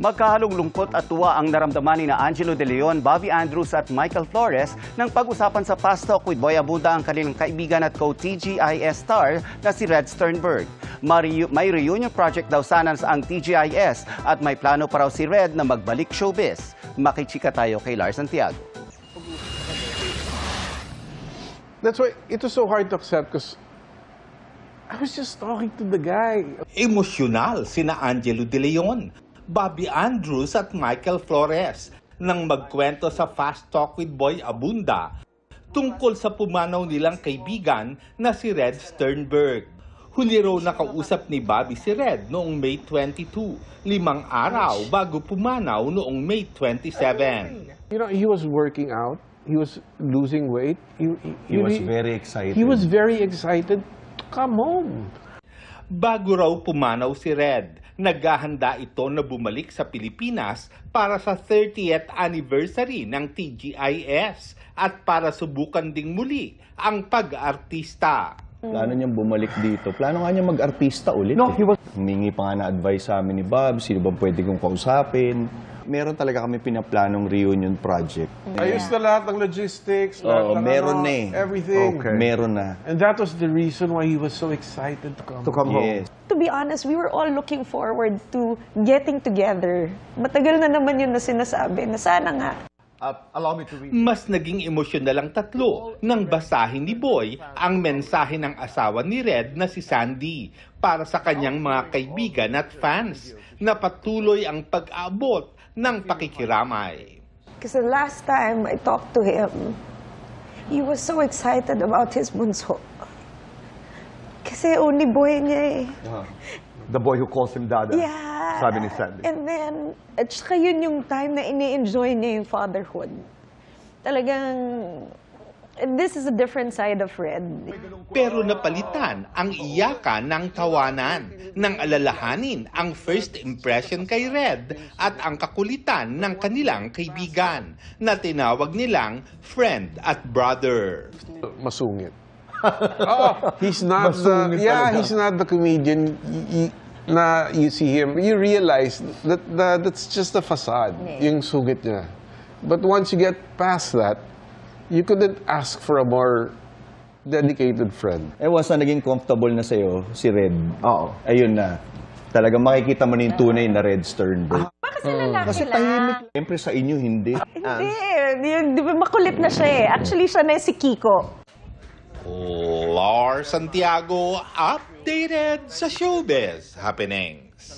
Magkahalong lungkot at tuwa ang naramdaman ni Angelo De Leon, Bobby Andrews at Michael Flores nang pag-usapan sa Fast Talk with Boy Abunda ang kanilang kaibigan at co-TGIS star na si Red Sternberg. May reunion project daw sana ang TGIS at may plano pa raw si Red na magbalik showbiz. Makichika tayo kay Lars Santiago. That's why it was so hard to accept because I was just talking to the guy. Emosyonal sina Angelo De Leon, Bobby Andrews at Michael Flores nang magkwento sa Fast Talk with Boy Abunda tungkol sa pumanaw nilang kaibigan na si Red Sternberg. Huli raw nakausap ni Bobby si Red noong May 22, 5 araw bago pumanaw noong May 27. You know, he was working out. He was losing weight. He was very excited. He was very excited to come home. Bago raw pumanaw si Red, naghahanda ito na bumalik sa Pilipinas para sa 30th anniversary ng TGIS at para subukan ding muli ang pag-artista. Plano niyang bumalik dito. Plano nga niya mag-artista ulit. No, he was... Humingi pa nga na advice sa amin ni Bob, sino ba pwede kong kausapin. Meron talaga kami pinaplanong reunion project. Ayos na lahat ng logistics, lahat ng meron na eh. everything. Okay. Meron na. And that was the reason why he was so excited to come home. Yes. To be honest, we were all looking forward to getting together. Matagal na naman yun na sinasabi na sana nga. Mas naging emosyonal ang tatlo nang basahin ni Boy ang mensahe ng asawa ni Red na si Sandy para sa kanyang mga kaibigan at fans na patuloy ang pag-aabot ng pakikiramay. Kasi last time I talked to him, he was so excited about his bunso. Kasi only boy niya eh. The boy who calls him Dada. Yeah. Sabi ni Sandy. And then, at saka yun yung time na ini-enjoy niya yung fatherhood. Talagang, this is a different side of Red. Pero napalitan ang iyakan ng tawanan nang alalahanin ang first impression kay Red at ang kakulitan ng kanilang kaibigan na tinawag nilang friend at brother. Masungit. He's not he's not the comedian you see him. You realize that that's just a facade, yung sungit niya. But once you get past that, you couldn't ask for a more dedicated friend. Once na naging comfortable na sa'yo, si Red, ayun na. Talagang makikita mo na yung tunay na Red Sternberg. Kasi lalaki Kasi tahimik. Siyempre sa inyo, hindi. Hindi, di ba makulit na siya eh. Actually, siya na si Kiko. Lars Santiago, updated sa showbiz happenings.